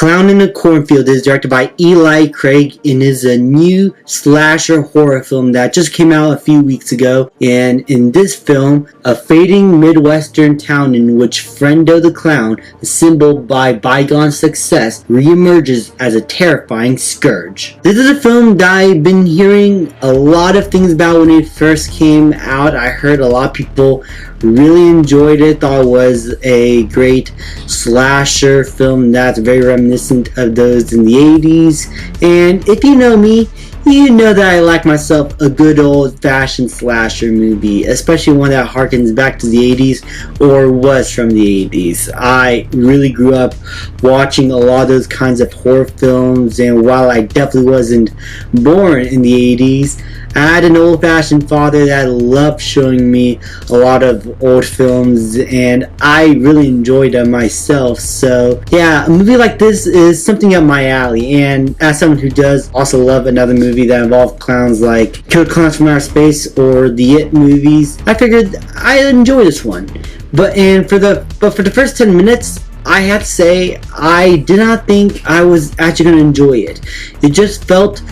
Clown in the Cornfield is directed by Eli Craig and is a new slasher horror film that just came out a few weeks ago. And in this film, a fading Midwestern town in which Frendo the Clown, a symbol by bygone success, reemerges as a terrifying scourge. This is a film that I've been hearing a lot of things about when it first came out. I heard a lot of people really enjoyed it, thought it was a great slasher film that's very reminiscent of those in the 80s. And if you know me, you know that I like myself a good old-fashioned slasher movie, especially one that harkens back to the 80s or was from the 80s. I really grew up watching a lot of those kinds of horror films, and while I definitely wasn't born in the 80s, I had an old-fashioned father that loved showing me a lot of old films, and I really enjoyed them myself. So yeah, a movie like this is something up my alley, and as someone who does also love another movie that involved clowns like Killer Clowns from Outer Space or the It movies, I figured I'd enjoy this one. But for the first 10 minutes, I have to say I did not think I was actually going to enjoy it. It just felt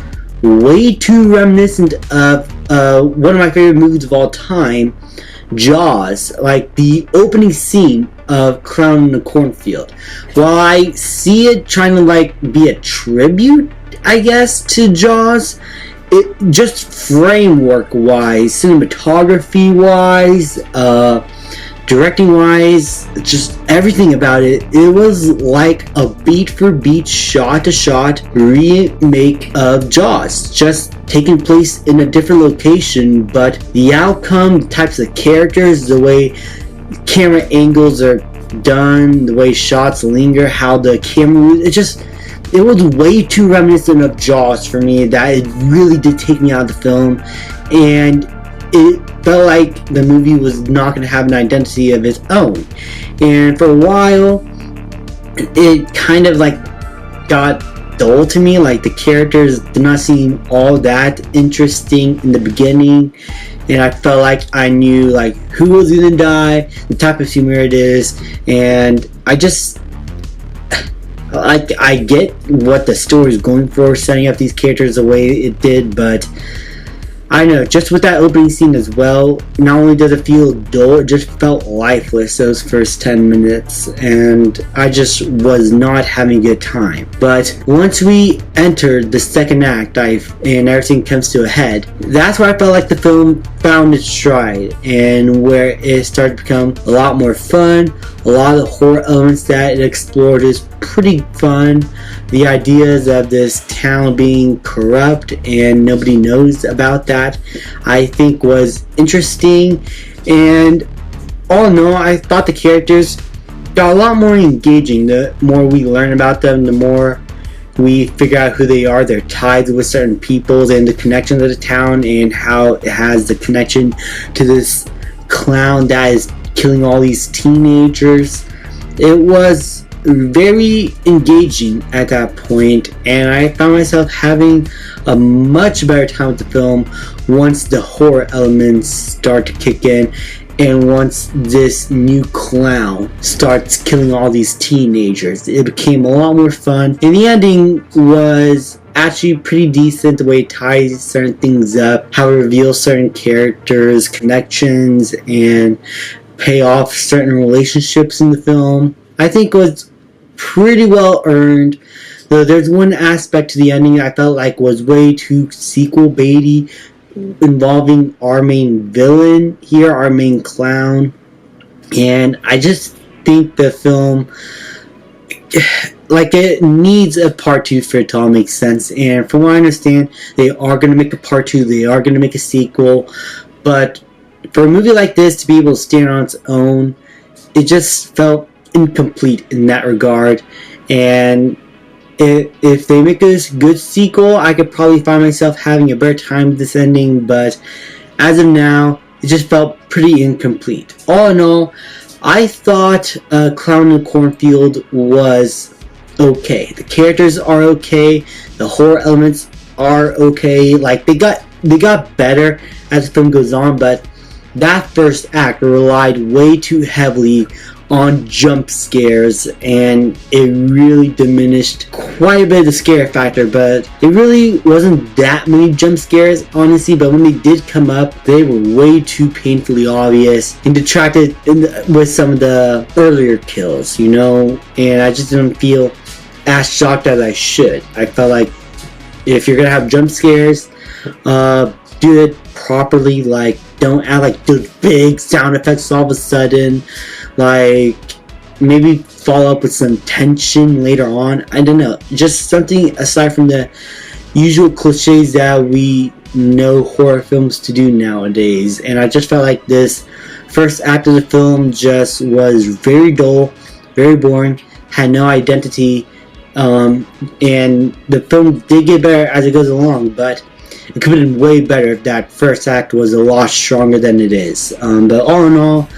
way too reminiscent of one of my favorite movies of all time, Jaws. Like the opening scene of Clown in the Cornfield. While I see it trying to like be a tribute, I guess, to Jaws, it just framework wise, cinematography wise, directing wise, just everything about it, it was like a beat for beat, shot to shot remake of Jaws, just taking place in a different location, but the outcome, the types of characters, the way camera angles are done, the way shots linger, how the camera moves, it was way too reminiscent of Jaws for me that it really did take me out of the film, and it felt like the movie was not going to have an identity of its own. And for a while, it kind of like got dull to me. Like the characters did not seem all that interesting in the beginning, and I felt like I knew like who was going to die, the type of humor it is, and I get what the story is going for, setting up these characters the way it did, but I don't know, just with that opening scene as well, not only does it feel dull, it just felt lifeless those first 10 minutes, and I just was not having a good time. But once we entered the second act and everything comes to a head, that's where I felt like the film found its stride, and where it started to become a lot more fun. A lot of the horror elements that it explored is pretty fun. The ideas of this town being corrupt and nobody knows about that, I think was interesting. And all in all, I thought the characters got a lot more engaging. The more we learn about them, the more we figure out who they are, their ties with certain peoples, and the connections of the town, and how it has the connection to this clown that is killing all these teenagers. It was very engaging at that point, and I found myself having a much better time with the film once the horror elements start to kick in, and once this new clown starts killing all these teenagers. It became a lot more fun, and the ending was actually pretty decent, the way it ties certain things up, how it reveals certain characters, connections, and pay off certain relationships in the film. I think it was pretty well earned, though there's one aspect to the ending I felt like was way too sequel baity, involving our main villain here, our main clown, and I just think the film, like, it needs a part 2 for it to all make sense. And from what I understand, they are going to make a part 2, they are going to make a sequel, but for a movie like this to be able to stand on its own, it just felt incomplete in that regard. And if they make this good sequel, I could probably find myself having a better time with this ending, but as of now, it just felt pretty incomplete. All in all, I thought Clown in the Cornfield was okay. The characters are okay, the horror elements are okay, like they got better as the film goes on, but that first act relied way too heavily on jump scares, and it really diminished quite a bit of the scare factor. But it really wasn't that many jump scares, honestly, but when they did come up, they were way too painfully obvious and detracted with some of the earlier kills, you know, and I just didn't feel as shocked as I should. I felt like if you're gonna have jump scares, do it properly. Like, don't add like those big sound effects all of a sudden. Like, maybe follow up with some tension later on. I don't know, just something aside from the usual cliches that we know horror films to do nowadays. And I just felt like this first act of the film just was very dull, very boring, had no identity, and the film did get better as it goes along, but it could have been way better if that first act was a lot stronger than it is. But all in all,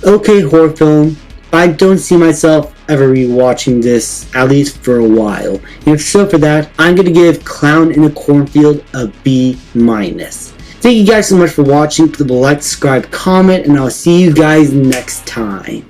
okay horror film. I don't see myself ever rewatching this, at least for a while. And if so, for that, I'm going to give Clown in a Cornfield a B-. Thank you guys so much for watching. Please like, subscribe, comment, and I'll see you guys next time.